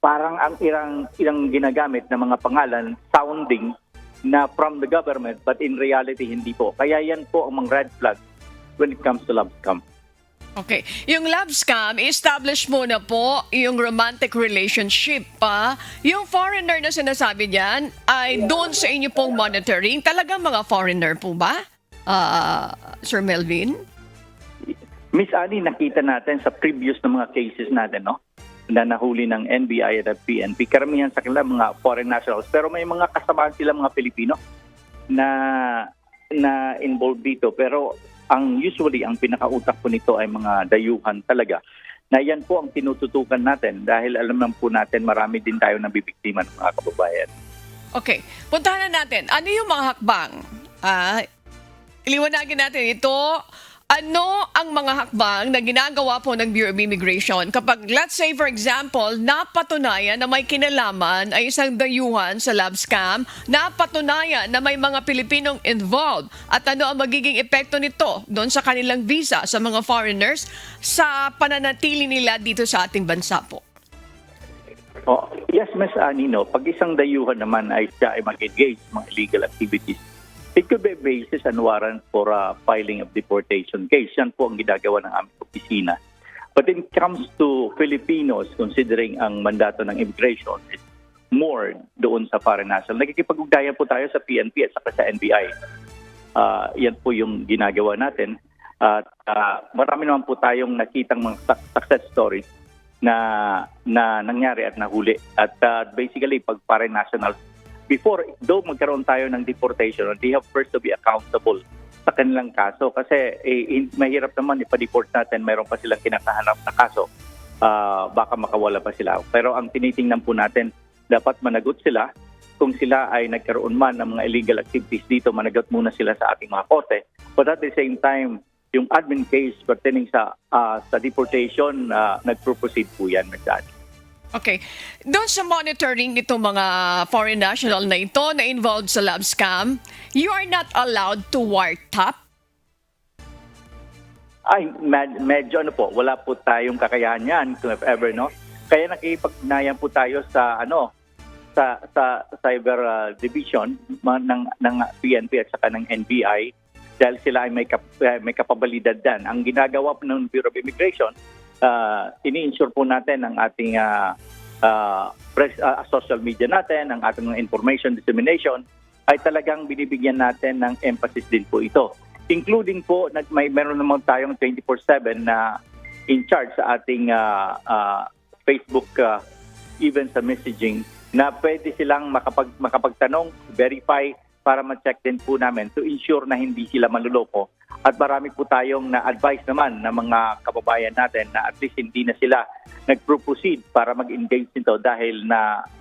parang ang ilang ginagamit na mga pangalan sounding na from the government, but in reality hindi po. Kaya yan po ang mga red flag when it comes to love scam. Okay. Yung love scam, establish muna po yung romantic relationship pa. Yung foreigner na sinasabi niyan ay doon sa inyo pong monitoring. Talagang mga foreigner po ba, Sir Melvin? Miss Annie, nakita natin sa previous na mga cases natin, no? Na nahuli ng NBI at PNP. Karamihan sa kanila mga foreign nationals. Pero may mga kasamaan sila mga Pilipino na involved dito. Pero usually ang pinakautak po nito ay mga dayuhan talaga. Na yan po ang tinututukan natin dahil alam naman po natin marami din tayo nabibiktima ng mga kababayan. Okay. Puntahan na natin. Ano yung mga hakbang? Iliwanagin natin ito. Ano ang mga hakbang na ginagawa po ng Bureau of Immigration kapag, let's say for example, napatunayan na may kinalaman ay isang dayuhan sa love scam, napatunayan na may mga Pilipinong involved, at ano ang magiging epekto nito doon sa kanilang visa sa mga foreigners sa pananatili nila dito sa ating bansa po? Yes, Ms. Annie, no? Pag isang dayuhan naman ay siya ay mag-engage mga illegal activities, it could be basis and warrant for filing of deportation case. Yan po ang ginagawa ng aming opisina. But when it comes to Filipinos, considering ang mandato ng immigration is more doon sa foreign national, nagkikipag-ugnayan po tayo sa PNP at sa NBI. Yan po yung ginagawa natin. At marami naman po tayong nakitang mga success stories na nangyari at nahuli. At basically, pag foreign nationals, before, though magkaroon tayo ng deportation, they have first to be accountable sa kanilang kaso. Kasi mahirap naman ipa-deport natin, mayroon pa silang kinakahanap na kaso. Baka makawala pa sila. Pero ang tinitingnan po natin, dapat managot sila. Kung sila ay nagkaroon man ng mga illegal activities dito, managot muna sila sa ating mga korte. But at the same time, yung admin case pertaining sa deportation, nagpro-proceed po yan, Mr. Okay. Doon sa monitoring nitong mga foreign national na ito na involved sa love scam, you are not allowed to wiretap? Ay, medyo wala po tayong kakayahan yan, if ever, no? Kaya nakikipag-ugnayan po tayo sa sa cyber division ng PNP at saka ng NBI dahil sila ay may kapabilidad din. Ang ginagawa po ng Bureau of Immigration, ini-ensure po natin ang ating social media natin, ang ating information dissemination, ay talagang binibigyan natin ng emphasis din po ito. Including po, meron naman tayong 24/7 na in charge sa ating Facebook even sa messaging na pwede silang makapagtanong, verify para ma-check din po namin to ensure na hindi sila manluloko. At marami po tayong na-advise naman ng mga kababayan natin na at least hindi na sila nag-proceed para mag-engage nito dahil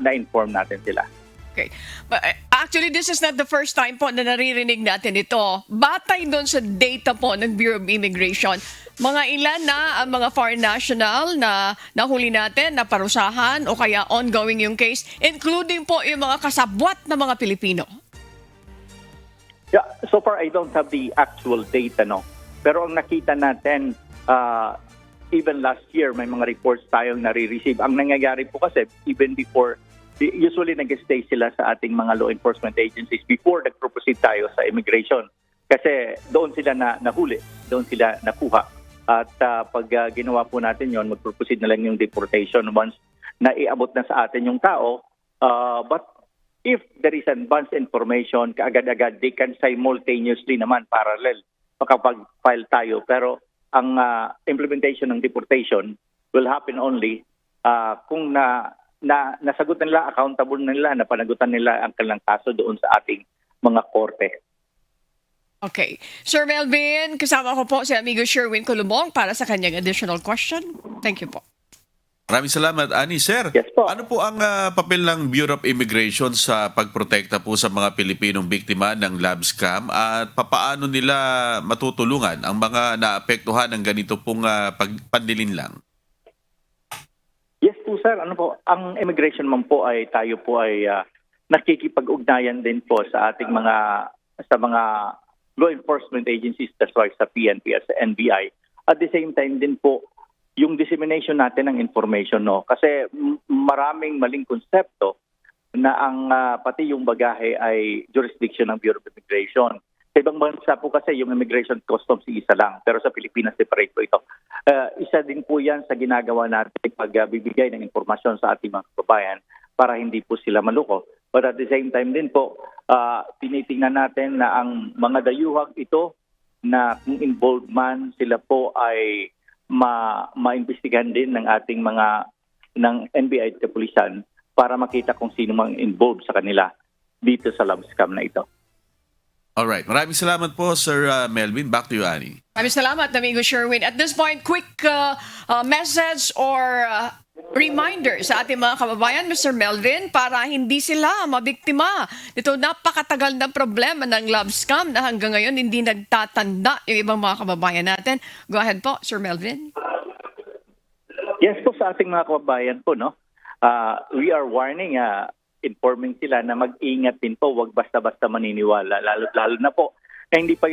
na-inform natin sila. Okay. But actually, this is not the first time po na naririnig natin ito. Batay doon sa data po ng Bureau of Immigration, mga ilan na ang mga foreign national na nahuli natin, na parusahan o kaya ongoing yung case, including po yung mga kasabwat na mga Pilipino? Yeah, so far I don't have the actual data, no. Pero ang nakita natin, even last year, may mga reports tayong nare-receive. Ang nangyayari po kasi, even before, usually nag-stay sila sa ating mga law enforcement agencies before nag-proceed tayo sa immigration. Kasi doon sila nahuli, doon sila nakuha. At pag ginawa po natin yon, mag-proceed na lang yung deportation once na iabot na sa atin yung tao. But if there is advance information, kaagad-agad, they can simultaneously naman, parallel, makapag-file tayo. Pero ang implementation ng deportation will happen only kung nasagot nila, accountable nila, napanagutan nila ang kanilang kaso doon sa ating mga korte. Okay. Sir Melvin, kasama ko po si amigo Sherwin Columong para sa kanyang additional question. Thank you po. Maraming salamat, Ani. Sir, yes po. Ano po ang papel ng Bureau of Immigration sa pagprotekta po sa mga Pilipinong biktima ng love scam at papaano nila matutulungan ang mga naapektuhan ng ganito pong panlilinlang? Yes po sir, ang immigration man po ay tayo po ay nakikipag-ugnayan din po sa ating mga law enforcement agencies, that's why sa PNP at sa NBI. At the same time din po yung dissemination natin ng information, no, kasi maraming maling konsepto na ang pati yung bagahe ay jurisdiction ng Bureau of Immigration. Sa ibang bansa po kasi yung immigration customs isa lang, pero sa Pilipinas separate po ito. Isa din po yan sa ginagawa natin pagbibigay ng informasyon sa ating mga kababayan para hindi po sila maluko. But at the same time din po, tinitingnan natin na ang mga dayuhang ito na kung involved man, sila po ay maimbestigahan din ng ating ng NBI at kapulisan para makita kung sino mang involved sa kanila dito sa love scam na ito. Alright, maraming salamat po Sir Melvin. Back to you, Annie. Maraming salamat, amigo Sherwin. At this point, quick message or reminder sa ating mga kababayan, Mr. Melvin, para hindi sila mabiktima. Ito napakatagal na problema ng love scam na hanggang ngayon hindi nagtatanda yung ibang mga kababayan natin. Go ahead po, Sir Melvin. Yes po, sa ating mga kababayan po, no? We are warning, informing sila na mag-ingat din po, wag basta-basta maniniwala. Lalo na po, hindi pa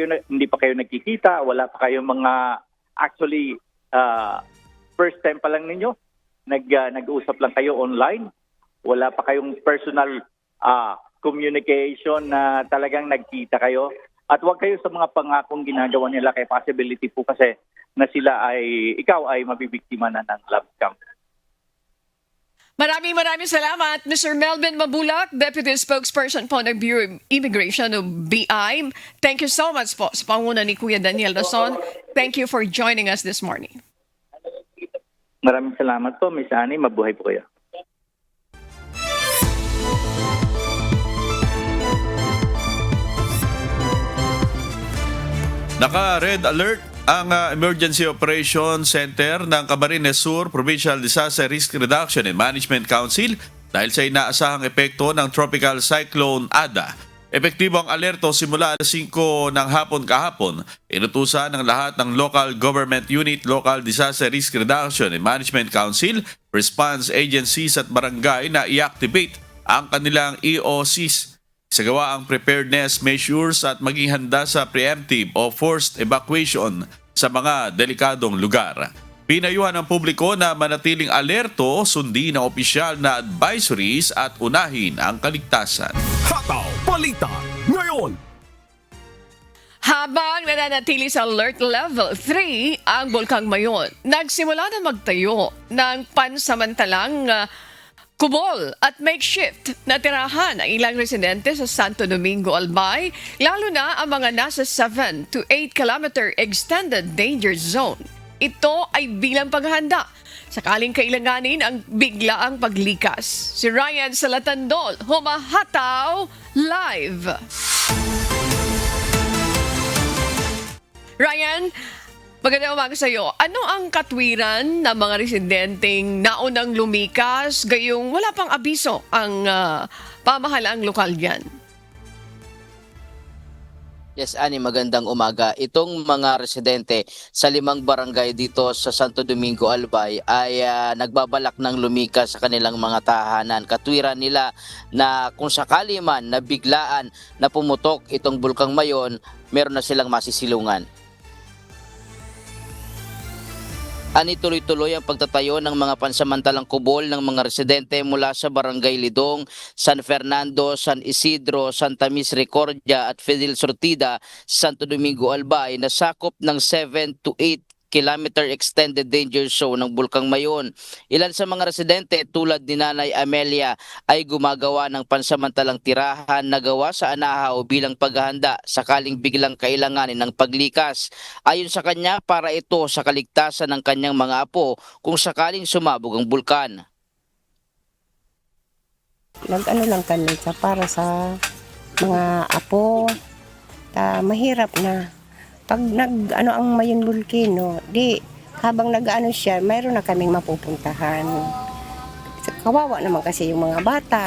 kayo nagkikita, wala pa kayong mga, actually, first time pa lang ninyo, nag-uusap lang kayo online, wala pa kayong personal communication na talagang nagkita kayo. At wag kayo sa mga pangakong ginagawa nila, kay possibility po kasi na ikaw ay mabibiktima na ng love scam. Maraming salamat, Mr. Melvin Mabulak, Deputy Spokesperson po ng Bureau of Immigration o BI. Thank you so much po sa panguna ni Kuya Daniel Rason. Thank you for joining us this morning. Maraming salamat po, Miss Annie. Mabuhay po kayo. Naka-red alert ang Emergency Operations Center ng Camarines Sur Provincial Disaster Risk Reduction and Management Council dahil sa inaasahang epekto ng Tropical Cyclone Ada. Epektibo ang alerto simula alas 5 ng hapon kahapon. Inutusan ng lahat ng Local Government Unit, Local Disaster Risk Reduction and Management Council, response agencies at barangay na i-activate ang kanilang EOCs. Isagawa ang preparedness measures at maging handa sa preemptive o forced evacuation sa mga delikadong lugar. Pinayuhan ng publiko na manatiling alerto, sundin ang opisyal na advisories at unahin ang kaligtasan. Hataw Balita ngayon. Habang nananatili sa alert level 3 ang Bulkang Mayon, nagsimula na magtayo ng pansamantalang kubol at makeshift na tirahan ang ilang residente sa Santo Domingo, Albay, lalo na ang mga nasa 7 to 8 kilometer extended danger zone. Ito ay bilang paghahanda sakaling kailanganin ang biglaang paglikas. Si Ryan Salatandol, humahataw live. Ryan, magandang umaga sa iyo. Ano ang katwiran ng mga residenteng naunang lumikas gayong wala pang abiso ang pamahalaang lokal dyan? Yes, Ani, magandang umaga. Itong mga residente sa 5 barangay dito sa Santo Domingo, Albay ay nagbabalak ng lumikas sa kanilang mga tahanan. Katwiran nila na kung sakali man na biglaan na pumutok itong Bulkang Mayon, meron na silang masisilungan. Ani, tuloy-tuloy ang pagtatayo ng mga pansamantalang kubol ng mga residente mula sa Barangay Lidong, San Fernando, San Isidro, Santa Misericordia at Fidel Sortida, Santo Domingo, Albay na sakop ng 7 to 8 kilometer extended danger zone ng Bulkang Mayon. Ilan sa mga residente tulad ni Nanay Amelia ay gumagawa ng pansamantalang tirahan na gawa sa anahaw bilang paghahanda sakaling biglang kailanganin ng paglikas. Ayon sa kanya, para ito sa kaligtasan ng kanyang mga apo kung sakaling sumabog ang bulkan. Nag-ano lang kami para sa mga apo, mahirap na. Pag nag-ano ang Mayon Volcano, habang nag-ano siya, mayroon na kaming mapupuntahan. Kawawa naman kasi yung mga bata.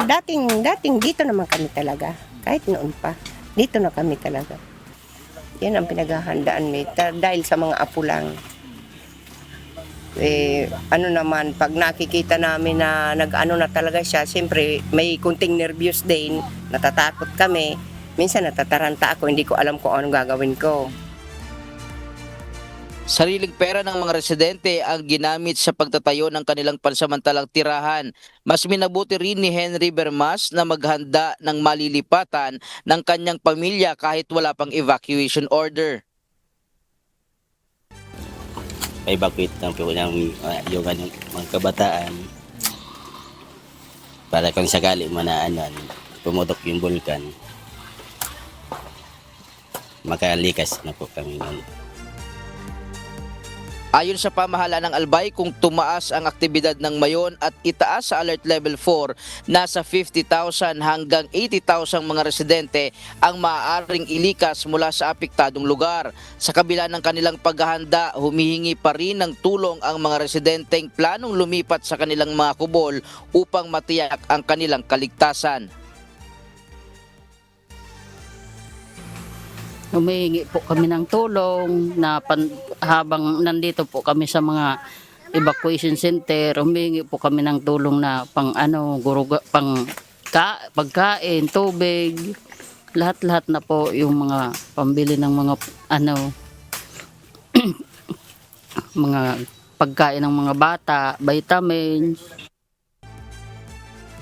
Dating dito naman kami talaga. Kahit noon pa, dito na kami talaga. Yan ang pinaghahandaan dahil sa mga apo lang. Naman, pag nakikita namin na nag-ano na talaga siya, siyempre may kunting nervyos din, natatakot kami. Minsan natataranta ako, hindi ko alam kung anong gagawin ko. Sariling pera ng mga residente ang ginamit sa pagtatayo ng kanilang pansamantalang tirahan. Mas minabuti rin ni Henry Bermas na maghanda ng malilipatan ng kanyang pamilya kahit wala pang evacuation order. Evacuate lang po ng yung mga kabataan para kung sakali manaanan, pumutok yung bulkan. Makalikas na po kami nun. Ayon sa pamahala ng Albay, kung tumaas ang aktibidad ng Mayon at itaas sa Alert Level 4, nasa 50,000 hanggang 80,000 mga residente ang maaaring ilikas mula sa apektadong lugar. Sa kabila ng kanilang paghahanda, humihingi pa rin ng tulong ang mga residenteng planong lumipat sa kanilang mga kubol upang matiyak ang kanilang kaligtasan. Humihingi po kami ng tulong na habang nandito po kami sa mga evacuation center, humihingi po kami ng tulong na pagkain, tubig, lahat-lahat na po yung mga pambili ng mga mga pagkain ng mga bata, vitamins.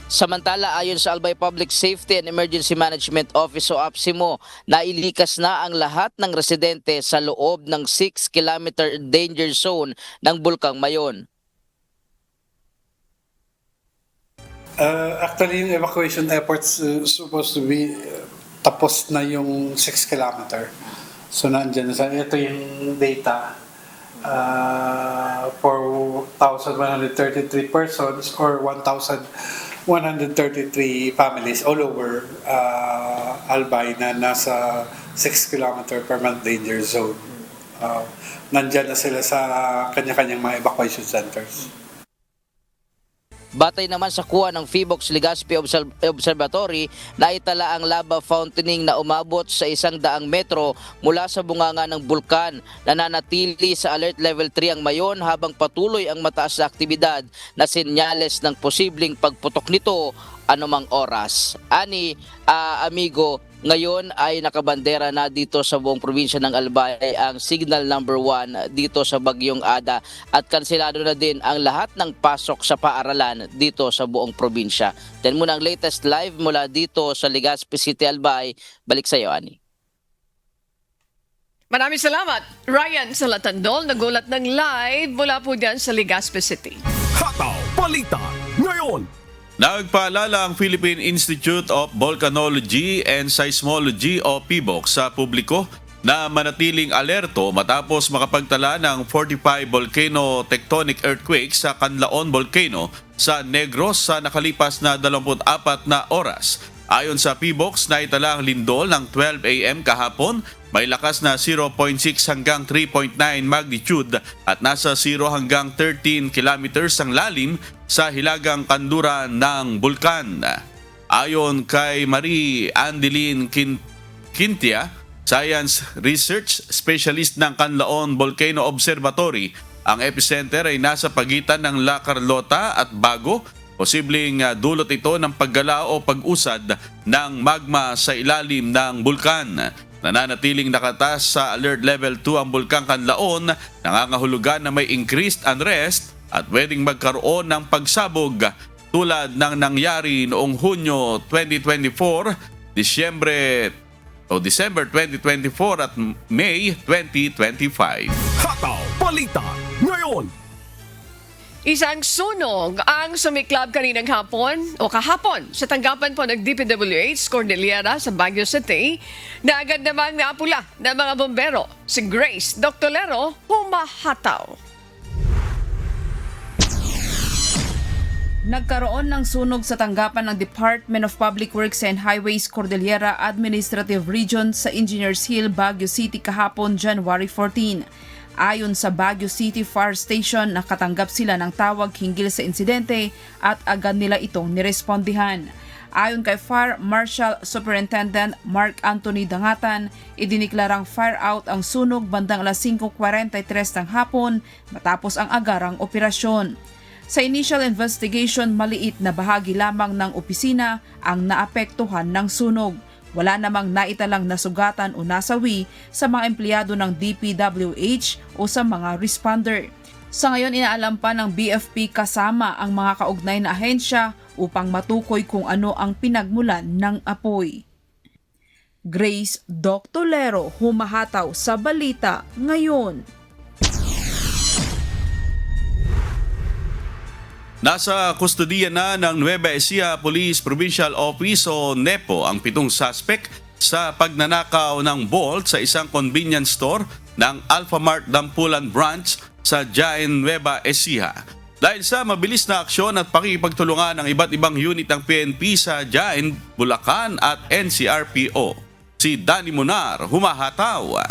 Samantala, ayon sa Albay Public Safety and Emergency Management Office o APSIMO, nailikas na ang lahat ng residente sa loob ng 6 kilometer danger zone ng Bulkang Mayon. Actually, yung evacuation efforts supposed to be tapos na yung 6 kilometer. So, nandiyan na ito yung data. 4,133 persons or 1,133 families all over Albay na nasa 6 kilometer permanent danger zone. Nandyan na sila sa kanya-kanyang mga evacuation centers. Batay naman sa kuha ng Phibox Legazpi Observatory, naitala ang lava fountaining na umabot sa 100 metro mula sa bunganga ng bulkan. Nananatili sa Alert Level 3 ang Mayon habang patuloy ang mataas na aktibidad na senyales ng posibleng pagputok nito anumang oras. Ani, amigo, ngayon ay nakabandera na dito sa buong probinsya ng Albay ang signal number 1 dito sa Bagyong Ada at kanselado na din ang lahat ng pasok sa paaralan dito sa buong probinsya. Then muna ang latest live mula dito sa Legazpi City, Albay. Balik sa iyo, Ani. Maraming salamat, Ryan Salatandol, nagulat ng live mula po dyan sa Legazpi City. Hataw Balita ngayon. Nagpaalala ang Philippine Institute of Volcanology and Seismology o PIVOC sa publiko na manatiling alerto matapos makapagtala ng 45 volcano tectonic earthquake sa Canlaon Volcano sa Negros sa nakalipas na 24 na oras. Ayon sa PIVOC, naitala ang lindol ng 12 a.m. kahapon, may lakas na 0.6 hanggang 3.9 magnitude at nasa 0 hanggang 13 kilometers ang lalim sa hilagang kanluran ng bulkan. Ayon kay Marie Andeline Quintia, Science Research Specialist ng Canlaon Volcano Observatory, ang epicenter ay nasa pagitan ng La Carlota at Bago. Posibleng dulot ito ng paggalaw o pag-usad ng magma sa ilalim ng bulkan. Nananatiling nakatas sa Alert Level 2 ang Bulkang Canlaon, nangangahulugan na may increased unrest at pwedeng magkaroon ng pagsabog tulad ng nangyari noong Hunyo 2024, December 2024 at May 2025. Hataw Balita ngayon. Isang sunog ang sumiklab kaninang hapon o kahapon sa tanggapan po ng DPWH Cordillera sa Baguio City na agad namang naapula ng mga bombero. Si Grace Doctolero humahataw. Nagkaroon ng sunog sa tanggapan ng Department of Public Works and Highways Cordillera Administrative Region sa Engineers Hill, Baguio City kahapon January 14. Ayon sa Baguio City Fire Station, nakatanggap sila ng tawag hinggil sa insidente at agad nila itong nirespondihan. Ayon kay Fire Marshal Superintendent Mark Anthony Dangatan, idiniklarang fire out ang sunog bandang alas 5:43 ng hapon matapos ang agarang operasyon. Sa initial investigation, maliit na bahagi lamang ng opisina ang naapektuhan ng sunog. Wala namang naitalang nasugatan o nasawi sa mga empleyado ng DPWH o sa mga responder. Sa ngayon, inaalam pa ng BFP kasama ang mga kaugnay na ahensya upang matukoy kung ano ang pinagmulan ng apoy. Grace Doctolero humahataw sa balita ngayon. Nasa kustodiya na ng Nueva Ecija Police Provincial Office o NEPO ang 7 suspect sa pagnanakaw ng Bolt sa isang convenience store ng Alphamart Dampulan Branch sa Jaén, Nueva Ecija. Dahil sa mabilis na aksyon at pakikipagtulungan ng iba't ibang unit ng PNP sa Jaén, Bulacan at NCRPO, si Danny Munar humahataw.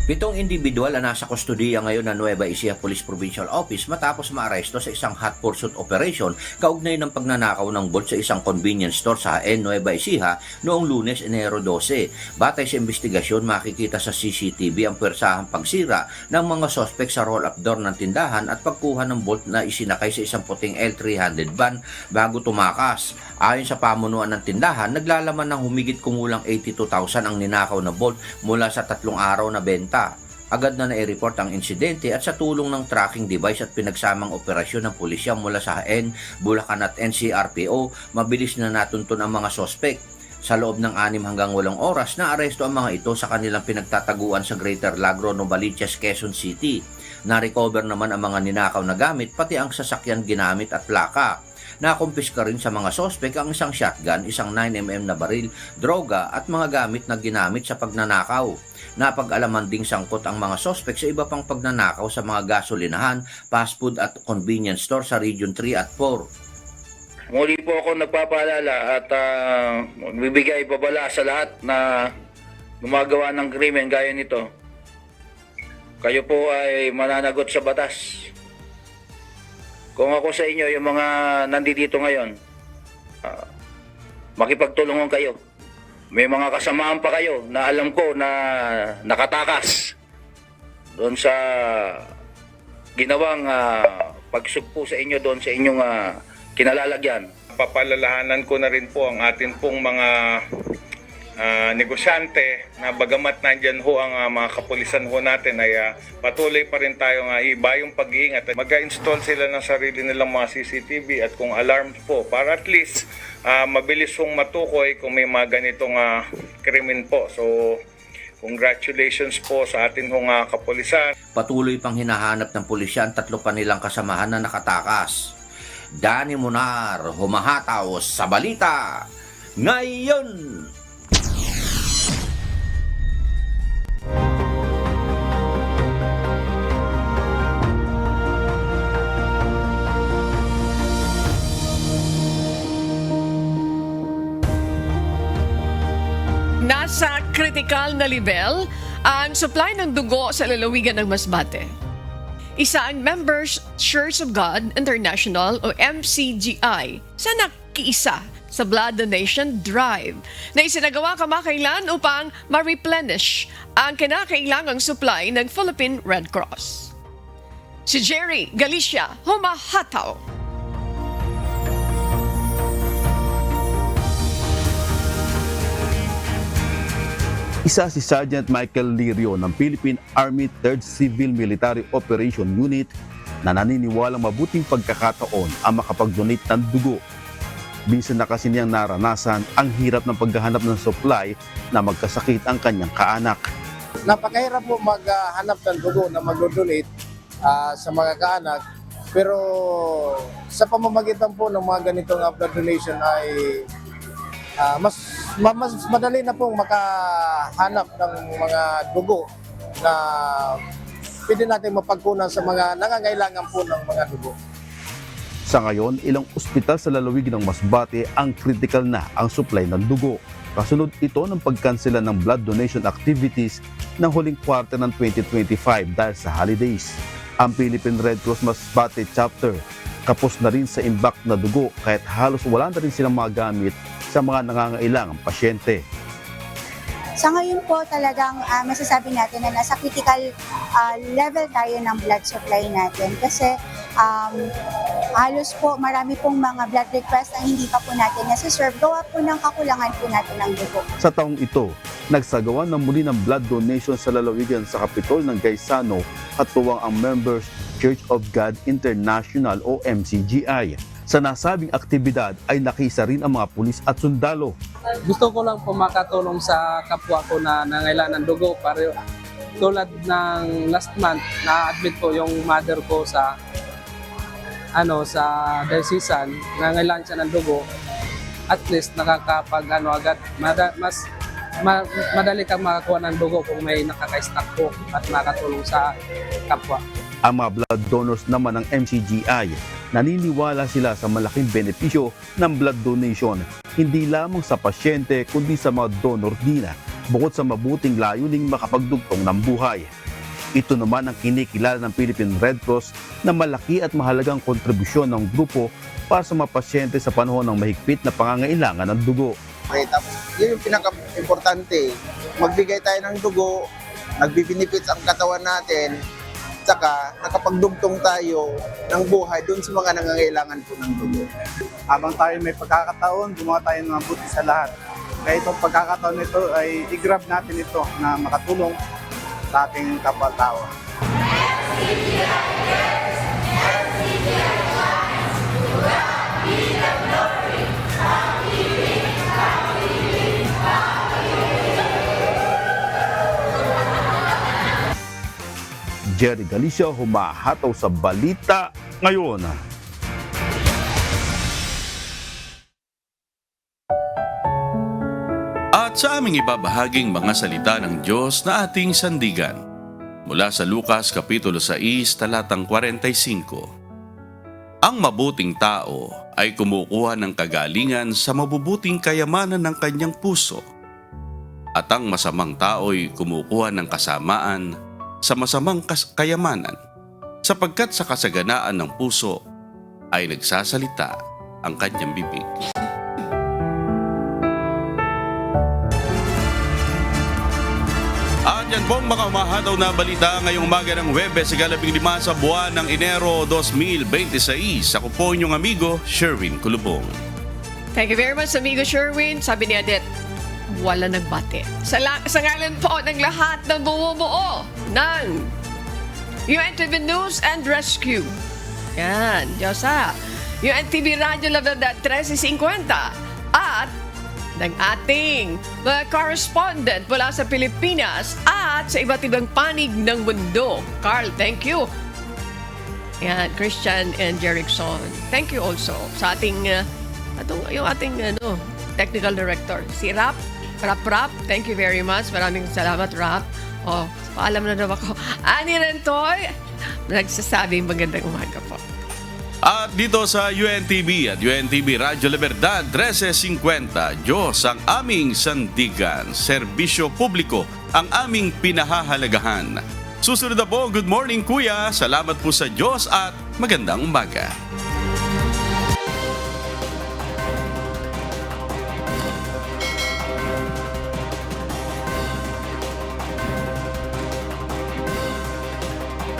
7 individual na nasa kustodiya ngayon ng Nueva Ecija Police Provincial Office matapos maaresto sa isang hot pursuit operation kaugnay ng pagnanakaw ng Bolt sa isang convenience store sa Nueva Ecija noong Lunes, Enero 12. Batay sa investigasyon, makikita sa CCTV ang pwersahang pagsira ng mga suspect sa roll-up door ng tindahan at pagkuha ng Bolt na isinakay sa isang puting L300 van bago tumakas. Ayon sa pamunuan ng tindahan, naglalaman ng humigit kumulang 82,000 ang ninakaw na Bolt mula sa 3 araw na benta. Agad na nai-report ang insidente at sa tulong ng tracking device at pinagsamang operasyon ng pulisya mula sa HN, Bulacan at NCRPO, mabilis na natuntun ang mga sospek. Sa loob ng 6 hanggang 8 oras, naaresto ang mga ito sa kanilang pinagtataguan sa Greater Lagro, Novaliches, Quezon City. Na-recover naman ang mga ninakaw na gamit, pati ang sasakyan ginamit at plaka. Nakumpiska rin sa mga sospek ang isang shotgun, isang 9mm na baril, droga at mga gamit na ginamit sa pagnanakaw. Napag-alaman ding sangkot ang mga sospek sa iba pang pagnanakaw sa mga gasolinahan, fast food at convenience store sa Region 3 at 4. Muli po ako nagpapaalala at magbibigay babala sa lahat na gumagawa ng krimen gaya nito. Kayo po ay mananagot sa batas. Kung ako sa inyo, yung mga nandito ngayon, makipagtulungan kayo. May mga kasamaan pa kayo na alam ko na nakatakas doon sa ginawang pagsugpo sa inyo doon sa inyong kinalalagyan. Papalalahanan ko na rin po ang atin pong mga negosyante na bagamat nandyan ho ang mga kapulisan ho natin ay patuloy pa rin tayong iba yung pag-iingat. Mag-install sila ng sarili nilang mga CCTV at kung alarms po para at least mabilis hong matukoy kung may mga ganitong krimen po. So congratulations po sa atin hong kapulisan. Patuloy pang hinahanap ng pulisya ang 3 pa nilang kasamahan na nakatakas. Danny Munar, humahataw sa balita ngayon. Nasa critical na level ang supply ng dugo sa lalawigan ng Masbate. Isa ang Members Church of God International o MCGI sa nakiisa sa blood donation drive na isinagawa kamakailan upang ma-replenish ang kinakailangang supply ng Philippine Red Cross. Si Jerry Galicia, humahataw. Isa si Sergeant Michael Lirio ng Philippine Army 3rd Civil Military Operation Unit na naniniwalang mabuting pagkakataon ang makapag-donate ng dugo. Bisan na kasi niyang naranasan ang hirap ng paghahanap ng supply na magkasakit ang kanyang kaanak. Napakahirap po maghanap ng dugo na mag-donate sa mga kaanak. Pero sa pamamagitan po ng mga ganitong blood donation ay mas madali na pong makahanap ng mga dugo na pwede natin mapagkunan sa mga nangangailangan po ng mga dugo. Sa ngayon, ilang ospital sa lalawigan ng Masbate ang critical na ang supply ng dugo. Kasunod ito ng pagkansela ng blood donation activities ng huling quarter ng 2025 dahil sa holidays. Ang Philippine Red Cross Masbate Chapter kapos na rin sa imbak na dugo kahit halos wala na rin silang magamit sa mga nangangailangang pasyente. Sa ngayon po talagang masasabi natin na nasa critical level tayo ng blood supply natin kasi halos po marami pong mga blood requests na hindi pa po natin nasa-serve gawa po ng kakulangan po natin ng dugo. Sa taong ito, nagsagawa na muli ng blood donation sa lalawigan sa Kapitol ng Gaisano at tuwang ang Members Church of God International o MCGI. Sa nasabing aktibidad ay nakisa rin ang mga pulis at sundalo. Gusto ko lang po makatulong sa kapwa ko na nangailangan ng dugo. Tulad ng last month, na-admit po yung mother ko sa diocesan, nangailangan siya ng dugo. At least nakakapag agad, mas madali kang makakuha ng dugo kung may nakaka-stock po at makatulong sa kapwa. Ang mga blood donors naman ng MCGI, naniniwala sila sa malaking benepisyo ng blood donation, hindi lamang sa pasyente kundi sa mga donor din, bukod sa mabuting layuning makapagdugtong ng buhay. Ito naman ang kinikilala ng Philippine Red Cross na malaki at mahalagang kontribusyon ng grupo para sa mga pasyente sa panahon ng mahigpit na pangangailangan ng dugo. Okay, tapos yun yung pinaka-importante, magbigay tayo ng dugo, nagbi-benefits ang katawan natin, saka nakapagdugtong tayo ng buhay doon sa mga nangangailangan po ng dugo. Habang tayo may pagkakataon, gumawa tayo ng mabuti sa lahat. Kaya itong pagkakataon nito ay i-grab natin ito na makatulong sa ating kapwa-tao. Jerry Galicia, humahataw sa balita ngayon. At sa aming ibabahaging mga salita ng Diyos na ating sandigan, mula sa Lucas Kapitulo 6, talatang 45. Ang mabuting tao ay kumukuha ng kagalingan sa mabubuting kayamanan ng kanyang puso, at ang masamang tao ay kumukuha ng kasamaan sa masamang kayamanan, sapagkat sa kasaganaan ng puso ay nagsasalita ang kanyang bibig. At yan Yan pong mga umahataw na balita ngayong umaga ng Huwebes, ikalabing 5 sa buwan ng Enero 2026. Ako po inyong amigo, Sherwin Kulubong. Thank you very much, amigo Sherwin. Sabi ni Adet, wala nagbate. Sa ngalan po ng lahat ng bumubuo ng UNTV News and Rescue. Yan, Diyosa. UNTV Radio La Verdad 1350 at ng ating mga correspondent mula sa Pilipinas at sa iba't ibang panig ng mundo. Carl, thank you. Yan, Christian and Jerickson. Thank you also sa ating yung ating technical director, si Rap. Thank you very much. Maraming salamat, Rap. Oh, paalam na daw ako. Ani Rentoy, nagsasabing magandang umaga po. At dito sa UNTV at UNTV Radio La Verdad 1350, Diyos ang aming sandigan, serbisyo publiko ang aming pinahahalagahan. Susunod na po, good morning kuya, salamat po sa Diyos at magandang umaga.